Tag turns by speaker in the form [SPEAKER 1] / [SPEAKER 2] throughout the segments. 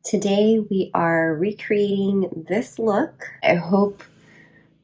[SPEAKER 1] Today we are recreating this look. I hope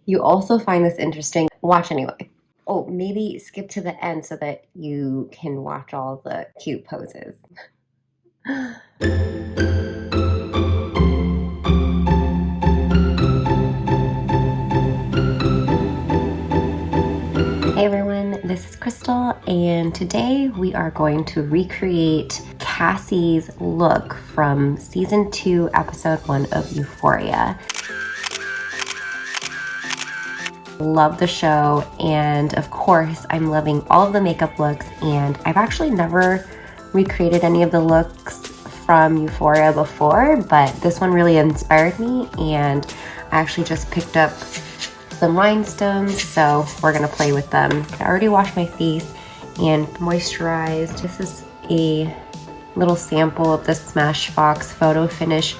[SPEAKER 1] you also find this interesting. Watch anyway. Oh, maybe skip to the end so that you can watch all the cute poses. Hey everyone, this is Crystal, and today we are going to recreate Cassie's look from season 2, episode 1 of Euphoria. Love the show, and of course I'm loving all of the makeup looks, and I've actually never recreated any of the looks from Euphoria before, but this one really inspired me, and I actually just picked up some rhinestones, so we're gonna play with them. I already washed my face and moisturized. This is a little sample of the Smashbox Photo Finish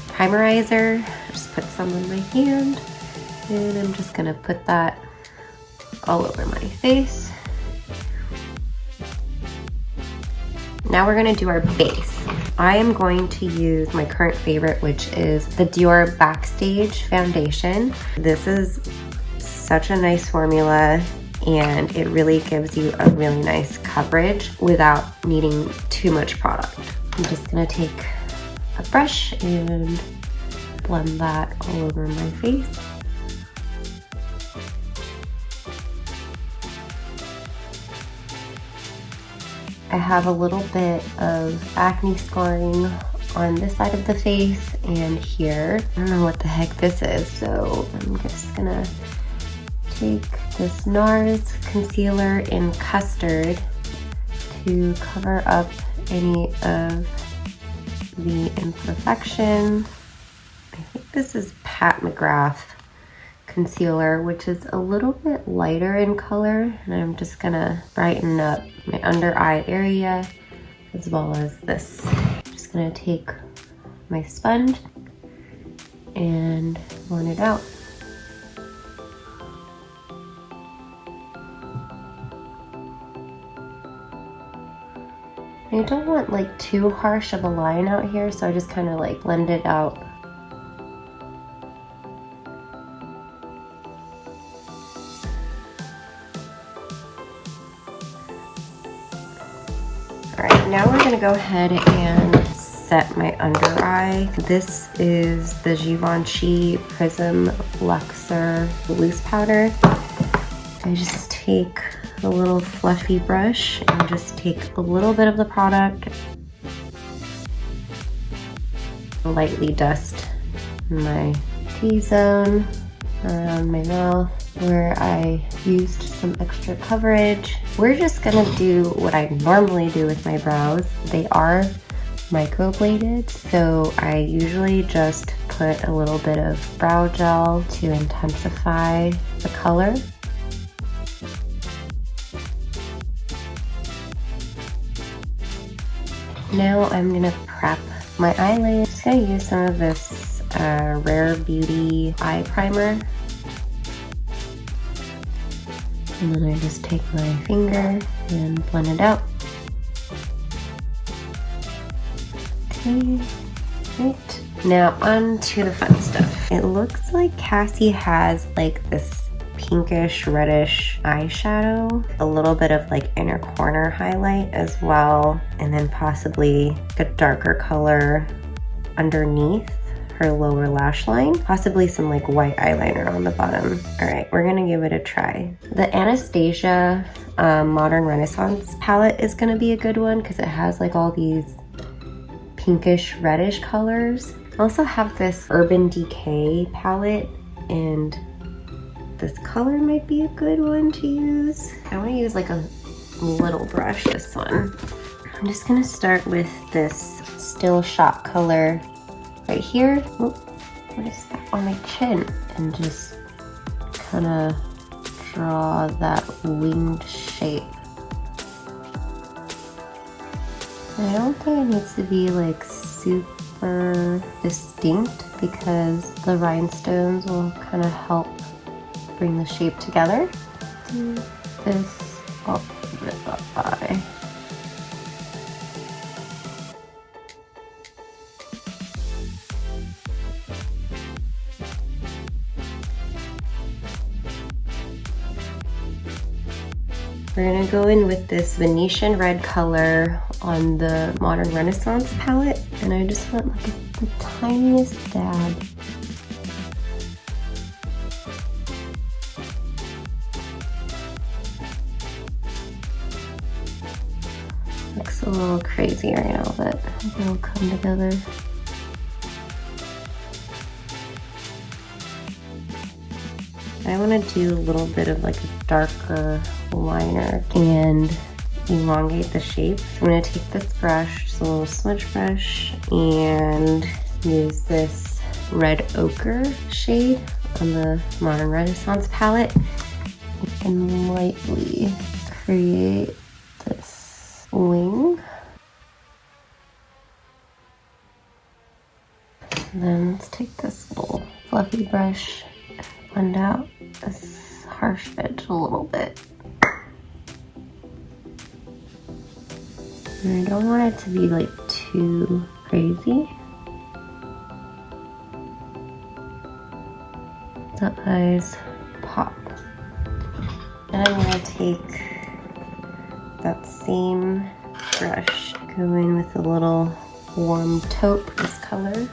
[SPEAKER 1] Primerizer. Just put some on my hand, and I'm just gonna put that all over my face. Now we're gonna do our base. I am going to use my current favorite, which is the Dior Backstage Foundation. This is such a nice formula, and it really gives you a really nice coverage without needing too much product. I'm just gonna take a brush and blend that all over my face. I have a little bit of acne scarring on this side of the face and here. I don't know what the heck this is, so I'm just gonna take this NARS concealer in Custard to cover up any of the imperfection. I think this is Pat McGrath concealer, which is a little bit lighter in color, and I'm just gonna brighten up my under eye area as well as this. I'm just gonna take my sponge and blend it out. I don't want like too harsh of a line out here, so I just kind of like blend it out. All right, now we're gonna go ahead and set my under eye. This is the Givenchy Prism Luxor Loose Powder. I just take a little fluffy brush and just take a little bit of the product, lightly dust my T-zone around my mouth where I used some extra coverage. We're just gonna do what I normally do with my brows. They are microbladed, so I usually just put a little bit of brow gel to intensify the color. Now I'm gonna prep my eyelid. I'm just gonna use some of this Rare Beauty eye primer. And then I just take my finger and blend it out. Okay, right. Now on to the fun stuff. It looks like Cassie has like this pinkish reddish eyeshadow, a little bit of like inner corner highlight as well, and then possibly a darker color underneath her lower lash line, possibly some like white eyeliner on the bottom. All right, we're gonna give it a try. The Anastasia Modern Renaissance palette is gonna be a good one because it has like all these pinkish reddish colors. I also have this Urban Decay palette, and this color might be a good one to use. I want to use like a little brush, this one. I'm just gonna start with this Still Shot color right here. Oh, what is that? On my chin. And just kind of draw that winged shape. I don't think it needs to be like super distinct because the rhinestones will kind of help bring the shape together. Do this all over the eye. We're gonna go in with this Venetian red color on the Modern Renaissance palette, and I just want like the tiniest dab. Looks a little crazy right now, but it'll come together. I want to do a little bit of like a darker liner and elongate the shape. So I'm going to take this brush, just a little smudge brush, and use this red ochre shade on the Modern Renaissance palette and lightly create this wing. And then let's take this little fluffy brush, blend out this harsh edge a little bit. And I don't want it to be like too crazy. The eyes pop. And I'm gonna take that same brush, go in with a little warm taupe, this color.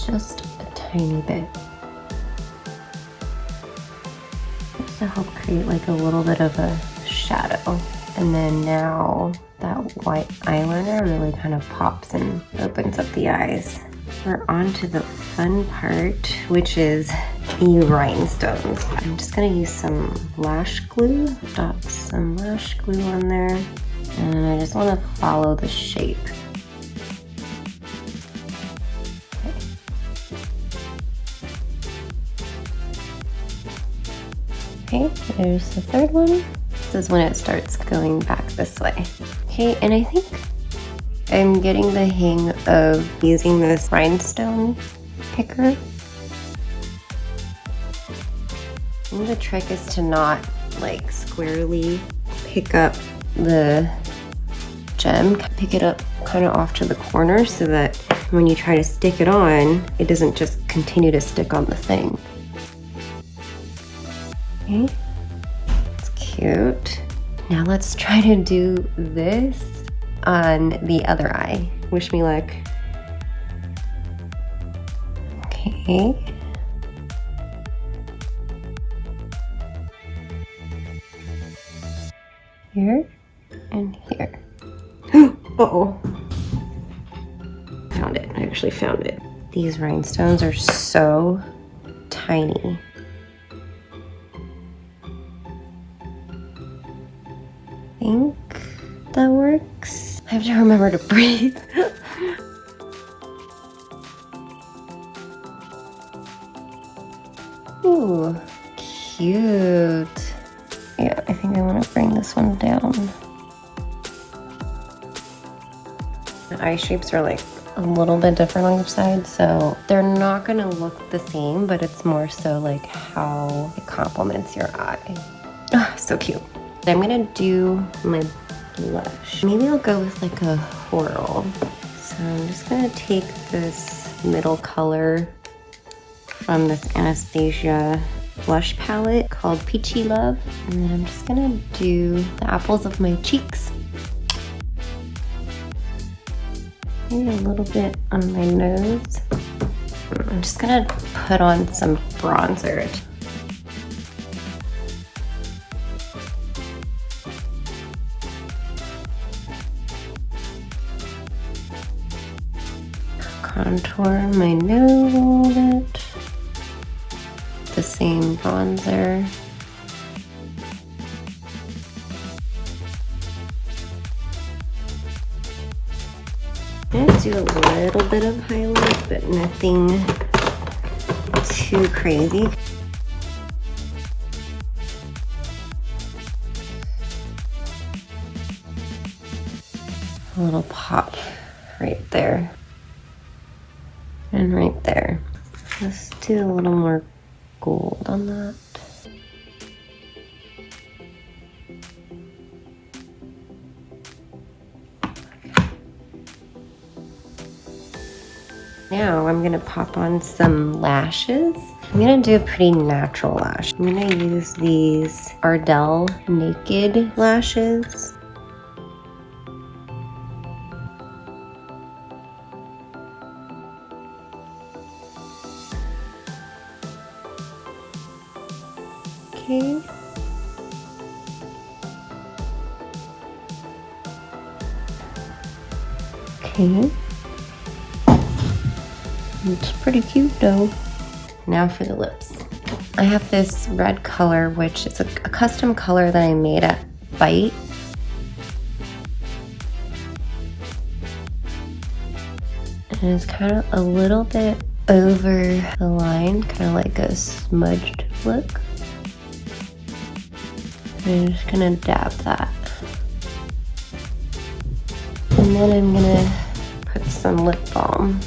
[SPEAKER 1] Just a tiny bit. Just to help create like a little bit of a shadow. And then now that white eyeliner really kind of pops and opens up the eyes. We're on to the fun part, which is the rhinestones. I'm just gonna use some lash glue, dot some lash glue on there, and I just wanna follow the shape. Okay, there's the third one. This is when it starts going back this way. Okay, and I think I'm getting the hang of using this rhinestone picker. And the trick is to not like squarely pick up the gem. Pick it up kind of off to the corner so that when you try to stick it on, it doesn't just continue to stick on the thing. Okay, it's cute. Now let's try to do this on the other eye. Wish me luck. Okay. Here and here. Uh-oh. Found it. I actually found it. These rhinestones are so tiny. I think that works. I have to remember to breathe. Ooh, cute. Yeah, I think I want to bring this one down. The eye shapes are like a little bit different on each side, so they're not gonna look the same, but it's more so like how it complements your eye. Ah, so cute. I'm gonna do my blush. Maybe I'll go with like a coral. So I'm just gonna take this middle color from this Anastasia blush palette called Peachy Love. And then I'm just gonna do the apples of my cheeks. Maybe a little bit on my nose. I'm just gonna put on some bronzer. Contour my nose a little bit. The same bronzer. I'm gonna do a little bit of highlight, but nothing too crazy. A little pop right there. And right there. Let's do a little more gold on that. Now I'm gonna pop on some lashes. I'm gonna do a pretty natural lash. I'm gonna use these Ardell Naked lashes. Okay. Okay. It's pretty cute though. Now for the lips. I have this red color, which is a custom color that I made at Bite. And it's kind of a little bit over the line, kind of like a smudged look. And I'm just gonna dab that. And then I'm gonna put some lip balm.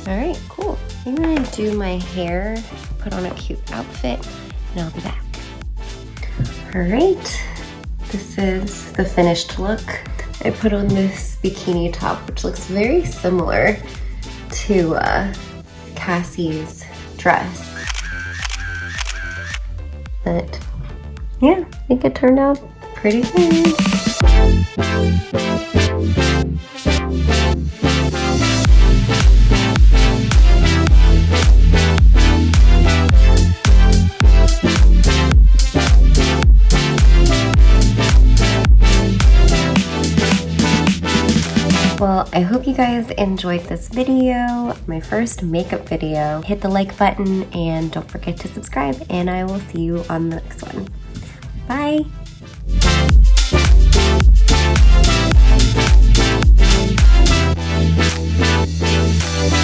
[SPEAKER 1] All right, cool. I'm gonna do my hair, put on a cute outfit, and I'll be back. All right, this is the finished look. I put on this bikini top, which looks very similar to Cassie's dress. But yeah, I think it turned out pretty good. Well, I hope you guys enjoyed this video, my first makeup video. Hit the like button and don't forget to subscribe, and I will see you on the next one. Bye!